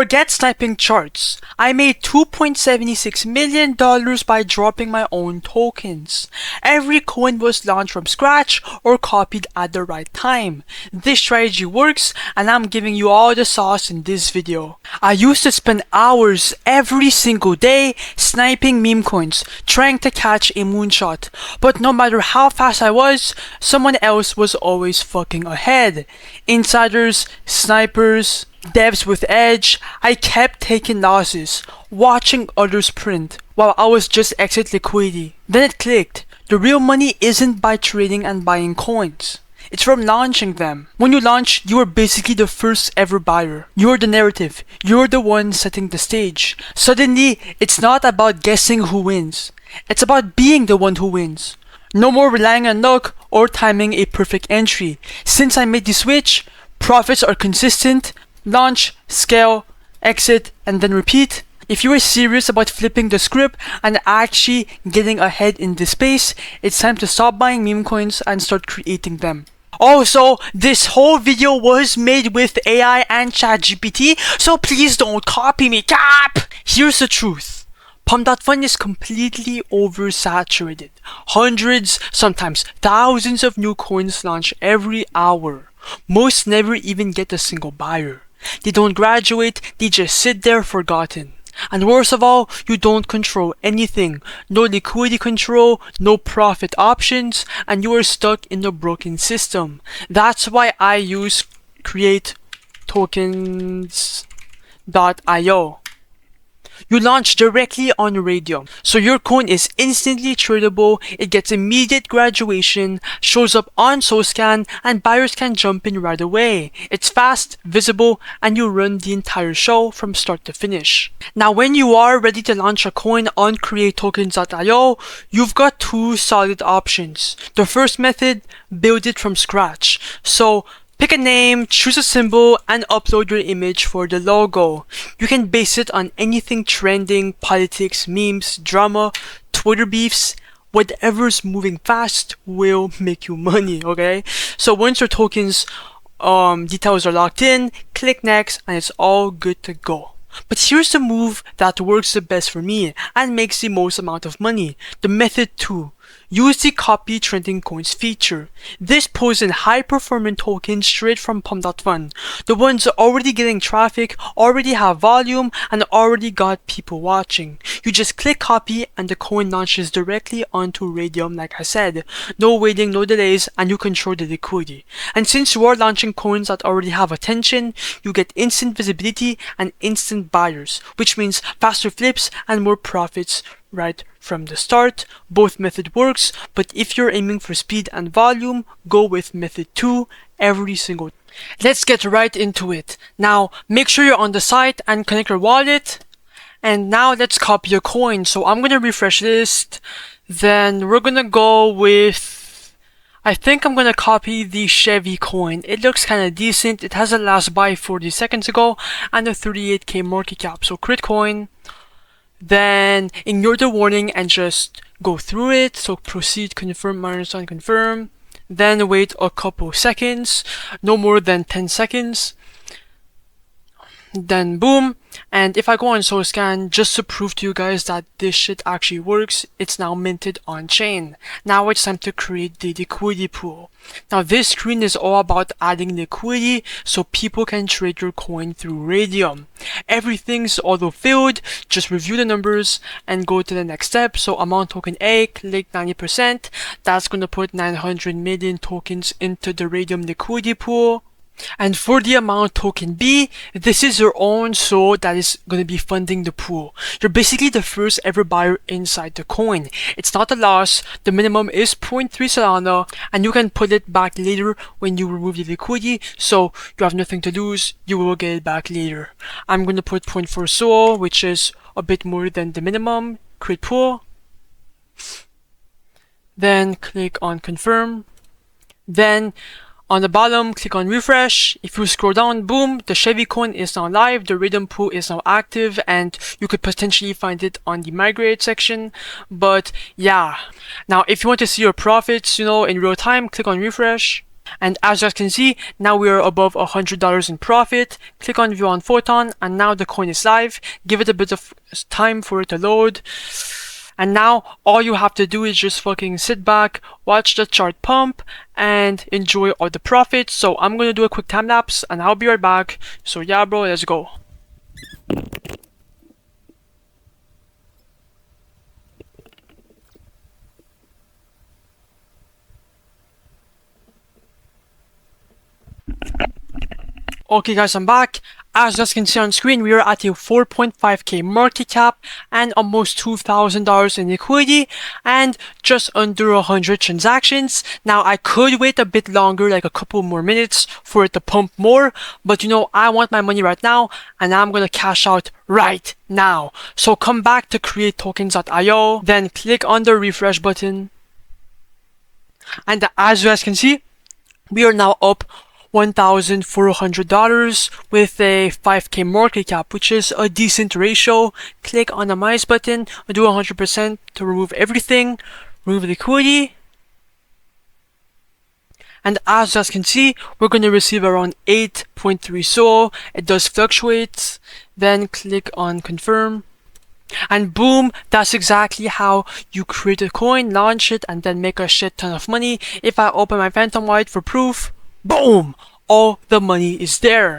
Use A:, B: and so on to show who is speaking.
A: Forget sniping charts. I made $2.76 million by dropping my own tokens. Every coin was launched from scratch or copied at the right time. This strategy works, and I'm giving you all the sauce in this video. I used to spend hours every single day sniping meme coins, trying to catch a moonshot. But no matter how fast I was, someone else was always fucking ahead. Insiders, snipers, devs with edge. I kept taking losses, watching others print, while I was just exit liquidity. Then it clicked. The real money isn't by trading and buying coins. It's from launching them. When you launch, you are basically the first ever buyer. You're the narrative. You're the one setting the stage. Suddenly, it's not about guessing who wins. It's about being the one who wins. No more relying on luck or timing a perfect entry. Since I made the switch, profits are consistent. Launch, scale, exit, and then repeat. If you are serious about flipping the script and actually getting ahead in this space, it's time to stop buying meme coins and start creating them. Also, this whole video was made with AI and ChatGPT, so please don't copy me, cap! Here's the truth. Pump.Fun is completely oversaturated. Hundreds, sometimes thousands of new coins launch every hour. Most never even get a single buyer. They don't graduate, they just sit there forgotten. And worst of all, you don't control anything. No liquidity control, no profit options, and you are stuck in a broken system. That's why I use create tokens.io. You launch directly on Raydium, so your coin is instantly tradable, it gets immediate graduation, shows up on SoScan, and buyers can jump in right away. It's fast, visible, and you run the entire show from start to finish. Now when you are ready to launch a coin on createtokens.io, you've got two solid options. The first method, build it from scratch. So pick a name, choose a symbol, and upload your image for the logo. You can base it on anything trending, politics, memes, drama, Twitter beefs. Whatever's moving fast will make you money, okay? So once your tokens details are locked in, click next, and it's all good to go. But here's the move that works the best for me and makes the most amount of money. The method 2. Use the copy trending coins feature. This pulls in high performing tokens straight from Pump.Fun. The ones already getting traffic, already have volume, and already got people watching. You just click copy and the coin launches directly onto Raydium like I said. No waiting, no delays, and you control the liquidity. And since you are launching coins that already have attention, you get instant visibility and instant buyers, which means faster flips and more profits right from the start. Both method works, but if you're aiming for speed and volume, go with method 2 every single time. Let's get right into it. Now, make sure you're on the site and connect your wallet. And now let's copy a coin. So I'm gonna refresh list. Then we're gonna go with, I think I'm gonna copy the Chevy coin. It looks kinda decent. It has a last buy 40 seconds ago and a 38k market cap. So crit coin. Then ignore the warning and just go through it. So proceed, confirm, minus on confirm. Then wait a couple seconds, no more than 10 seconds. Then boom. And if I go on SoScan, just to prove to you guys that this shit actually works, it's now minted on chain. Now it's time to create the liquidity pool. Now this screen is all about adding liquidity so people can trade your coin through Raydium. Everything's auto-filled, just review the numbers and go to the next step. So amount token A, click 90%. That's gonna put 900 million tokens into the Raydium liquidity pool. And for the amount token B, this is your own SO that is going to be funding the pool. You're basically the first ever buyer inside the coin. It's not a loss, the minimum is 0.3 Solana, and you can put it back later when you remove the liquidity, so you have nothing to lose, you will get it back later. I'm going to put 0.4 SO, which is a bit more than the minimum, create pool. Then click on confirm. Then on the bottom, click on refresh. If you scroll down, boom, the Chevy coin is now live, the Raydium pool is now active, and you could potentially find it on the migrate section. But yeah, now if you want to see your profits, in real time, click on refresh. And as you guys can see, now we are above $100 in profit. Click on view on Photon, and now the coin is live. Give it a bit of time for it to load. And now all you have to do is just fucking sit back, watch the chart pump, and enjoy all the profits. So I'm gonna do a quick time lapse, and I'll be right back. So yeah, bro, let's go. Okay guys, I'm back. As you guys can see on screen, we are at a 4.5k market cap and almost $2,000 in liquidity and just under 100 transactions. Now I could wait a bit longer, like a couple more minutes for it to pump more, but you know, I want my money right now and I'm gonna cash out right now. So come back to createtokens.io, then click on the refresh button. And as you guys can see, we are now up $1,400 with a 5k market cap, which is a decent ratio. Click on the minus button, do 100% to remove everything, remove liquidity. And as you guys can see, we're going to receive around 8.3 SOL. It does fluctuate. Then click on confirm. And boom, that's exactly how you create a coin, launch it, and then make a shit ton of money. If I open my Phantom Wallet for proof, boom! All the money is there.